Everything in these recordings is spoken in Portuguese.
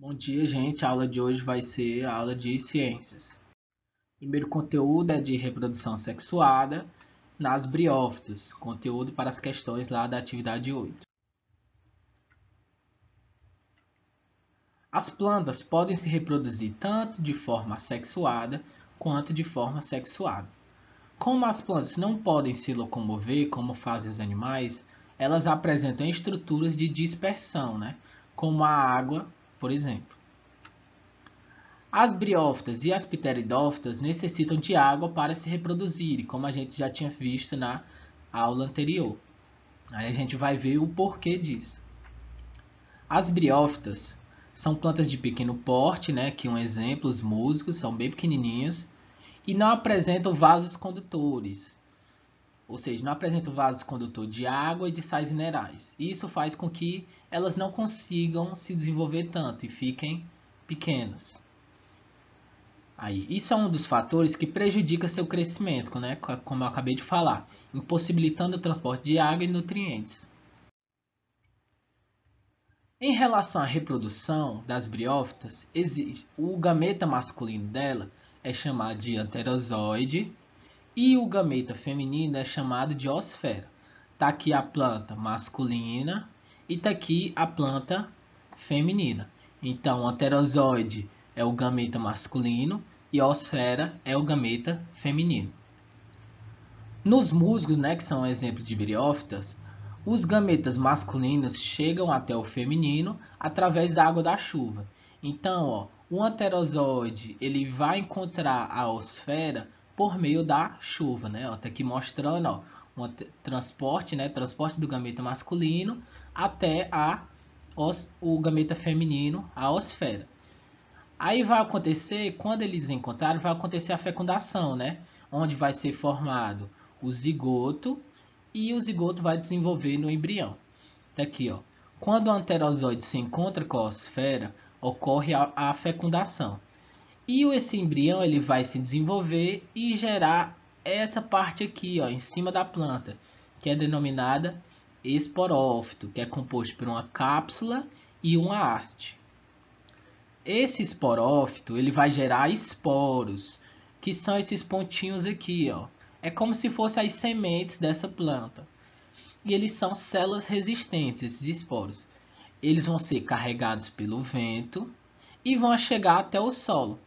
Bom dia, gente. A aula de hoje vai ser a aula de ciências. O primeiro conteúdo é de reprodução sexuada nas briófitas, conteúdo para as questões lá da atividade 8. As plantas podem se reproduzir tanto de forma assexuada quanto de forma sexuada. Como as plantas não podem se locomover como fazem os animais, elas apresentam estruturas de dispersão, como a água, por exemplo. As briófitas e as pteridófitas necessitam de água para se reproduzirem, como a gente já tinha visto na aula anterior. Aí a gente vai ver o porquê disso. As briófitas são plantas de pequeno porte, que um exemplo, os musgos são bem pequenininhos e não apresentam vasos condutores, ou seja, não apresentam vasos condutores de água e de sais minerais. Isso faz com que elas não consigam se desenvolver tanto e fiquem pequenas. Isso é um dos fatores que prejudica seu crescimento, como eu acabei de falar, impossibilitando o transporte de água e nutrientes. Em relação à reprodução das briófitas, o gameta masculino dela é chamado de anterozoide e o gameta feminino é chamado de osfera. Está aqui a planta masculina e está aqui a planta feminina. Então, o anterozoide é o gameta masculino e a osfera é o gameta feminino. Nos musgos, que são um exemplo de briófitas, os gametas masculinos chegam até o feminino através da água da chuva. Então, o anterozoide ele vai encontrar a osfera por meio da chuva, Tá aqui mostrando, um transporte do gameta masculino até o gameta feminino, a osfera. Aí vai acontecer, quando eles encontrarem, vai acontecer a fecundação, Onde vai ser formado o zigoto e o zigoto vai desenvolver no embrião. Tá aqui, Quando o anterozoide se encontra com a osfera, ocorre a fecundação. E esse embrião ele vai se desenvolver e gerar essa parte aqui, em cima da planta, que é denominada esporófito, que é composto por uma cápsula e uma haste. Esse esporófito ele vai gerar esporos, que são esses pontinhos aqui, É como se fossem as sementes dessa planta. E eles são células resistentes, esses esporos. Eles vão ser carregados pelo vento e vão chegar até o solo.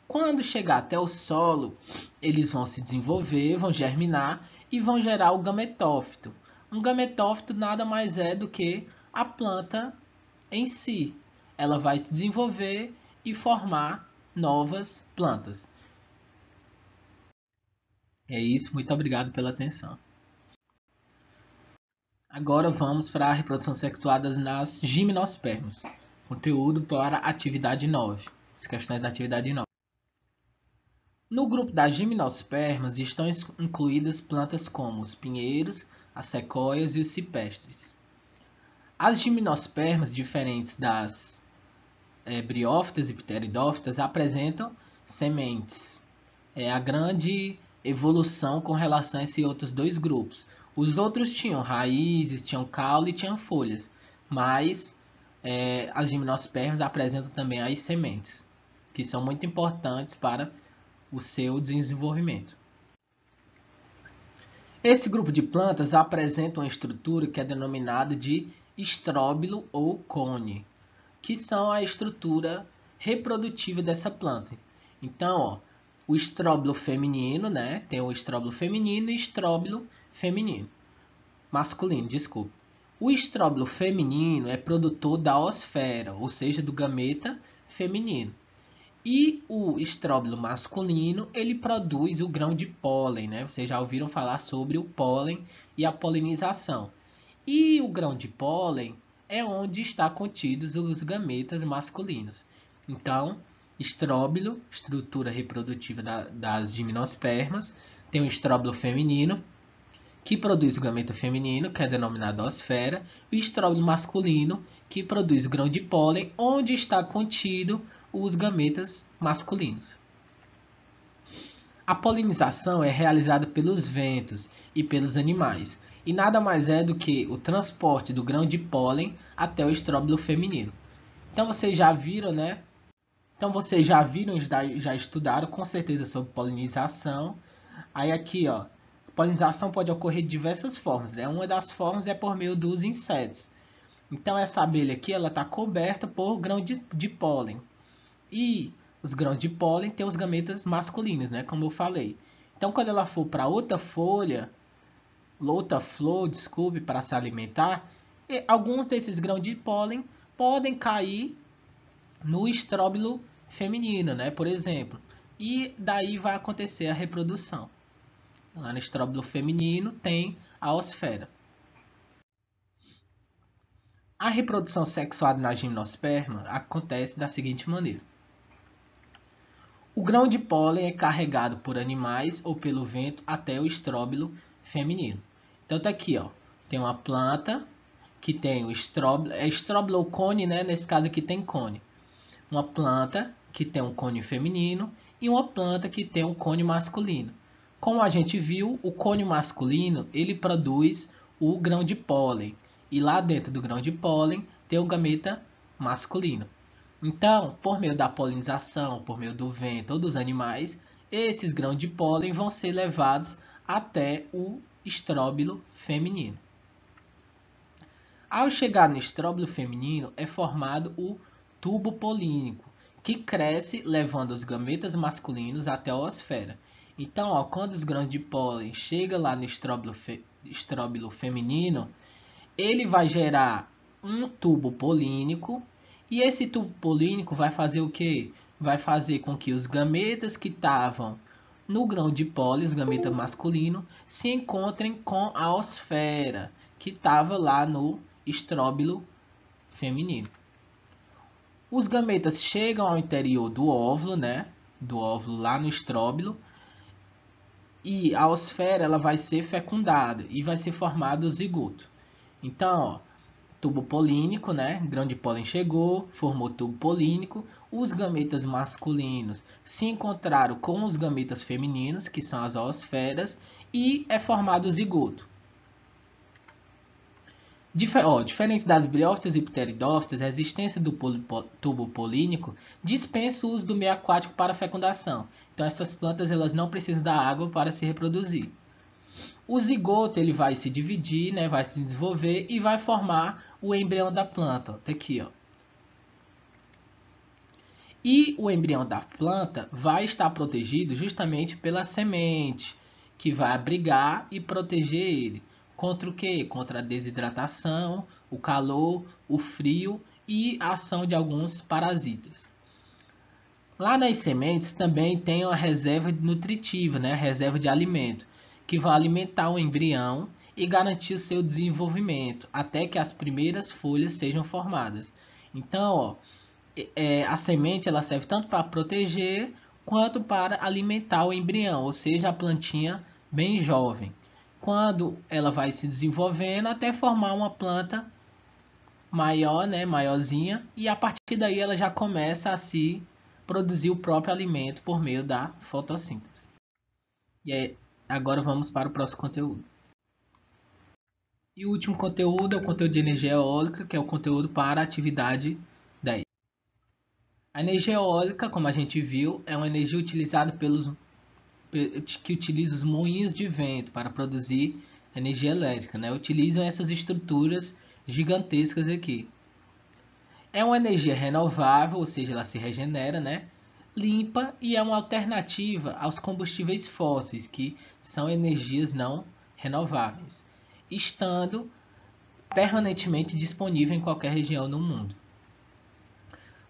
Quando chegar até o solo, eles vão se desenvolver, vão germinar e vão gerar o gametófito. Um gametófito nada mais é do que a planta em si. Ela vai se desenvolver e formar novas plantas. É isso, muito obrigado pela atenção. Agora vamos para a reprodução sexuada nas gimnospermas. Conteúdo para atividade 9. As questões da atividade 9. No grupo das gimnospermas estão incluídas plantas como os pinheiros, as sequoias e os cipestres. As gimnospermas, diferentes das briófitas e pteridófitas, apresentam sementes. É a grande evolução com relação a esses outros dois grupos. Os outros tinham raízes, tinham caule e tinham folhas, mas as gimnospermas apresentam também as sementes, que são muito importantes para o seu desenvolvimento. Esse grupo de plantas apresenta uma estrutura que é denominada de estróbilo ou cone, que são a estrutura reprodutiva dessa planta. Então, o estróbilo feminino, tem o estróbilo feminino e estróbilo masculino, desculpa. O estróbilo feminino é produtor da osfera, ou seja, do gameta feminino. E o estróbilo masculino, ele produz o grão de pólen, Vocês já ouviram falar sobre o pólen e a polinização. E o grão de pólen é onde está contidos os gametas masculinos. Então, estróbilo, estrutura reprodutiva das gimnospermas, tem o estróbilo feminino, que produz o gameta feminino, que é denominado osfera, e o estróbilo masculino, que produz o grão de pólen, onde está contido os gametas masculinos. A polinização é realizada pelos ventos e pelos animais, e nada mais é do que o transporte do grão de pólen até o estróbilo feminino. Então vocês já viram, né? Então vocês já viram, já estudaram com certeza sobre polinização. Aí aqui, ó, polinização pode ocorrer de diversas formas, né? Uma das formas é por meio dos insetos. Então essa abelha aqui, ela está coberta por grão de pólen. E os grãos de pólen têm os gametas masculinos, né? Como eu falei. Então quando ela for para outra folha, outra flor, desculpe, para se alimentar, alguns desses grãos de pólen podem cair no estróbilo feminino, né? Por exemplo. E daí vai acontecer a reprodução. Lá no estróbilo feminino tem a osfera. A reprodução sexuada na gimnosperma acontece da seguinte maneira. O grão de pólen é carregado por animais ou pelo vento até o estróbilo feminino. Então tá aqui, ó, tem uma planta que tem o estróbilo, é estróbilo ou cone, né? Nesse caso aqui tem cone. Uma planta que tem um cone feminino e uma planta que tem um cone masculino. Como a gente viu, o cone masculino, ele produz o grão de pólen. E lá dentro do grão de pólen tem o gameta masculino. Então, por meio da polinização, por meio do vento ou dos animais, esses grãos de pólen vão ser levados até o estróbilo feminino. Ao chegar no estróbilo feminino, é formado o tubo polínico, que cresce levando os gametas masculinos até a osfera. Então, ó, quando os grãos de pólen chegam lá no estróbilo feminino, ele vai gerar um tubo polínico. E esse tubo polínico vai fazer o quê? Vai fazer com que os gametas que estavam no grão de pólen, os gametas masculinos, se encontrem com a osfera, que estava lá no estróbilo feminino. Os gametas chegam ao interior do óvulo, né? Do óvulo lá no estróbilo. E a osfera ela vai ser fecundada e vai ser formado o zigoto. Então, ó, tubo polínico, né? Grão de pólen chegou, formou tubo polínico. Os gametas masculinos se encontraram com os gametas femininos, que são as oosferas, e é formado o zigoto. Diferente das briófitas e pteridófitas, a existência do tubo polínico dispensa o uso do meio aquático para a fecundação. Então essas plantas elas não precisam da água para se reproduzir. O zigoto ele vai se dividir, né, vai se desenvolver e vai formar o embrião da planta. Tá aqui, ó. E o embrião da planta vai estar protegido justamente pela semente, que vai abrigar e proteger ele. Contra o quê? Contra a desidratação, o calor, o frio e a ação de alguns parasitas. Lá nas sementes também tem a reserva nutritiva, né? A reserva de alimento, que vai alimentar o embrião e garantir o seu desenvolvimento, até que as primeiras folhas sejam formadas. Então, ó, a semente ela serve tanto para proteger quanto para alimentar o embrião, ou seja, a plantinha bem jovem. Quando ela vai se desenvolvendo até formar uma planta maior, né, maiorzinha, e a partir daí ela já começa a se produzir o próprio alimento por meio da fotossíntese. E aí, agora vamos para o próximo conteúdo. E o último conteúdo é o conteúdo de energia eólica, que é o conteúdo para a atividade 10. A energia eólica, como a gente viu, é uma energia utilizada que utiliza os moinhos de vento para produzir energia elétrica, né? Utilizam essas estruturas gigantescas aqui. É uma energia renovável, ou seja, ela se regenera, né? Limpa e é uma alternativa aos combustíveis fósseis, que são energias não renováveis, estando permanentemente disponível em qualquer região do mundo.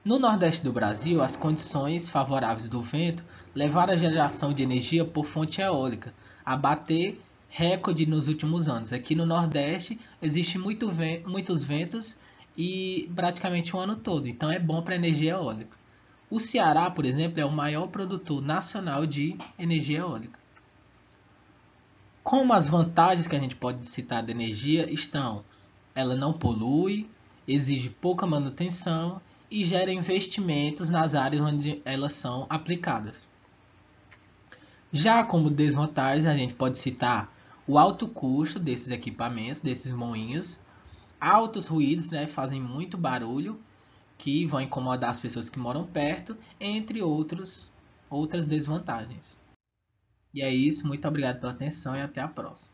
No Nordeste do Brasil, as condições favoráveis do vento levaram a geração de energia por fonte eólica a bater recorde nos últimos anos. Aqui no Nordeste existe muitos ventos e praticamente o ano todo, então é bom para energia eólica. O Ceará, por exemplo, é o maior produtor nacional de energia eólica. Como as vantagens que a gente pode citar da energia estão: ela não polui, exige pouca manutenção e gera investimentos nas áreas onde elas são aplicadas. Já como desvantagens, a gente pode citar o alto custo desses equipamentos, desses moinhos, altos ruídos, né, fazem muito barulho, que vão incomodar as pessoas que moram perto, entre outras desvantagens. E é isso, muito obrigado pela atenção e até a próxima.